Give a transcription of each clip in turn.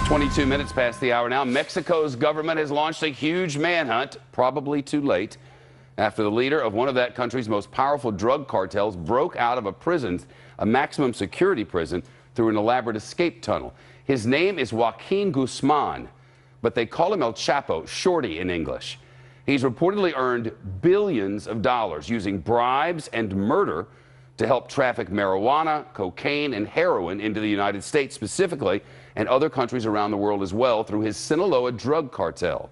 22 minutes past the hour now. Mexico's government has launched a huge manhunt, probably too late, after the leader of one of that country's most powerful drug cartels broke out of a maximum security prison, through an elaborate escape tunnel. His name is Joaquin Guzman, but they call him El Chapo, Shorty in English. He's reportedly earned billions of dollars using bribes and murder to help traffic marijuana, cocaine, and heroin into the United States specifically, and other countries around the world as well, through his Sinaloa drug cartel.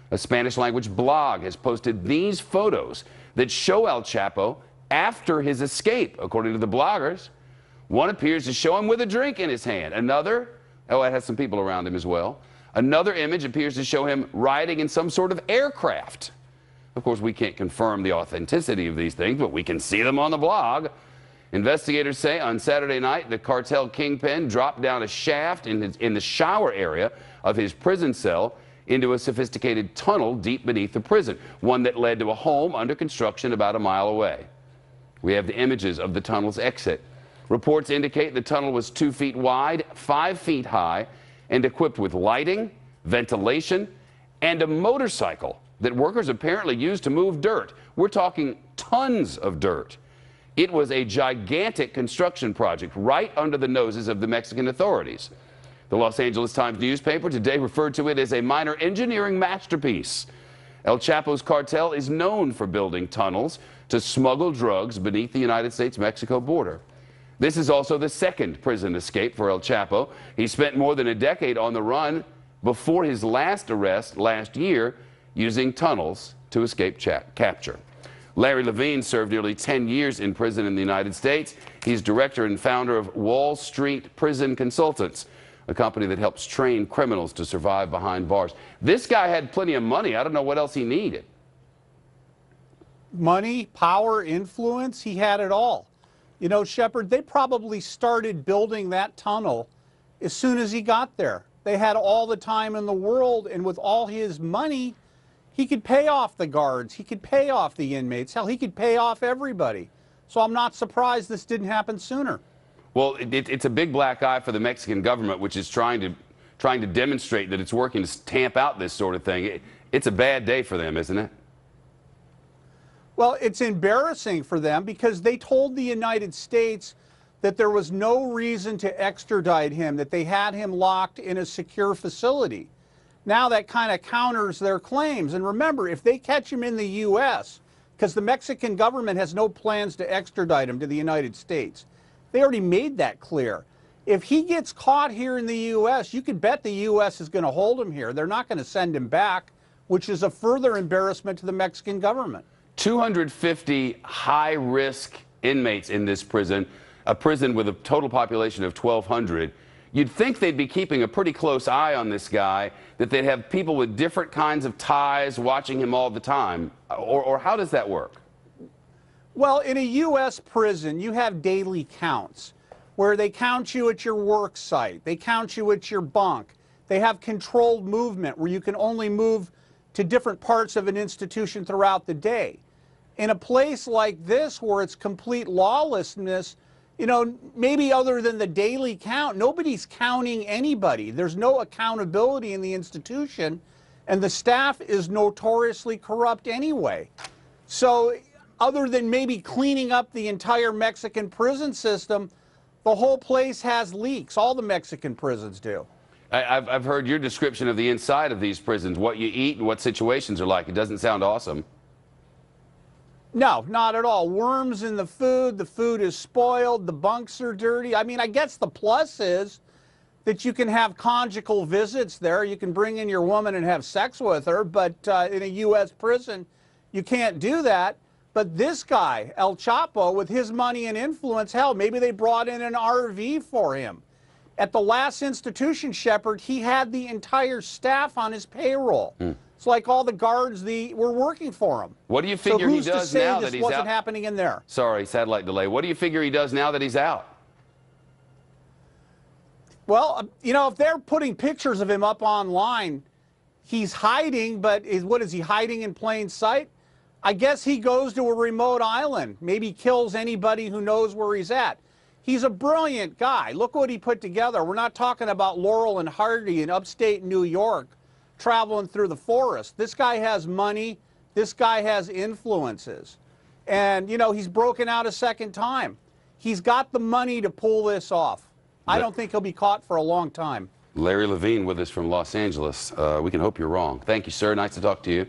A Spanish-language blog has posted these photos that show El Chapo after his escape, according to the bloggers. One appears to show him with a drink in his hand. Another, it has some people around him as well. Another image appears to show him riding in some sort of aircraft. Of course, we can't confirm the authenticity of these things, but we can see them on the blog. Investigators say on Saturday night, the cartel kingpin dropped down a shaft in the shower area of his prison cell into a sophisticated tunnel deep beneath the prison, one that led to a home under construction about a mile away. We have the images of the tunnel's exit. Reports indicate the tunnel was 2 feet wide, 5 feet high, and equipped with lighting, ventilation, and a motorcycle that workers apparently used to move dirt. We're talking tons of dirt. It was a gigantic construction project right under the noses of the Mexican authorities. The Los Angeles Times newspaper today referred to it as a minor engineering masterpiece. El Chapo's cartel is known for building tunnels to smuggle drugs beneath the United States-Mexico border. This is also the second prison escape for El Chapo. He spent more than a decade on the run before his last arrest last year, using tunnels to escape capture. Larry Levine served nearly 10 years in prison in the United States. He's director and founder of Wall Street Prison Consultants, a company that helps train criminals to survive behind bars. This guy had plenty of money. I don't know what else he needed. Money, power, influence, he had it all. You know, Shepard, they probably started building that tunnel as soon as he got there. They had all the time in the world, and with all his money, he could pay off the guards, he could pay off the inmates, hell, he could pay off everybody. So I'm not surprised this didn't happen sooner. Well, it's a big black eye for the Mexican government, which is trying to demonstrate that it's working to tamp out this sort of thing. It's a bad day for them, isn't it? Well, it's embarrassing for them because they told the United States that there was no reason to extradite him, that they had him locked in a secure facility. Now that kind of counters their claims. And remember, if they catch him in the U.S., because the Mexican government has no plans to extradite him to the United States, they already made that clear. If he gets caught here in the U.S., you can bet the U.S. is going to hold him here. They're not going to send him back, which is a further embarrassment to the Mexican government. 250 high-risk inmates in this prison, a prison with a total population of 1,200. You'd think they'd be keeping a pretty close eye on this guy, that they'd have people with different kinds of ties watching him all the time. Or how does that work? Well, in a U.S. prison, you have daily counts where they count you at your work site. They count you at your bunk. They have controlled movement where you can only move to different parts of an institution throughout the day. In a place like this where it's complete lawlessness, you know, maybe other than the daily count, nobody's counting anybody. There's no accountability in the institution, and the staff is notoriously corrupt anyway. So other than maybe cleaning up the entire Mexican prison system, the whole place has leaks. All the Mexican prisons do. I've heard your description of the inside of these prisons, what you eat and what situations are like. It doesn't sound awesome. No, not at all. Worms in the food is spoiled, the bunks are dirty. I mean, I guess the plus is that you can have conjugal visits there. You can bring in your woman and have sex with her, but in a U.S. prison, you can't do that. But this guy, El Chapo, with his money and influence, hell, maybe they brought in an RV for him. At the last institution, Shepard, he had the entire staff on his payroll. It's like all the guards were working for him. What do you figure he does now that he's out? Wasn't happening in there. Sorry, satellite delay. What do you figure he does now that he's out? Well, you know, if they're putting pictures of him up online, he's hiding, but what is he hiding in plain sight? I guess he goes to a remote island, maybe kills anybody who knows where he's at. He's a brilliant guy. Look what he put together. We're not talking about Laurel and Hardy in upstate New York traveling through the forest. This guy has money. This guy has influences. And, you know, he's broken out a second time. He's got the money to pull this off. I don't think he'll be caught for a long time. Larry Levine with us from Los Angeles. We can hope you're wrong. Thank you, sir. Nice to talk to you.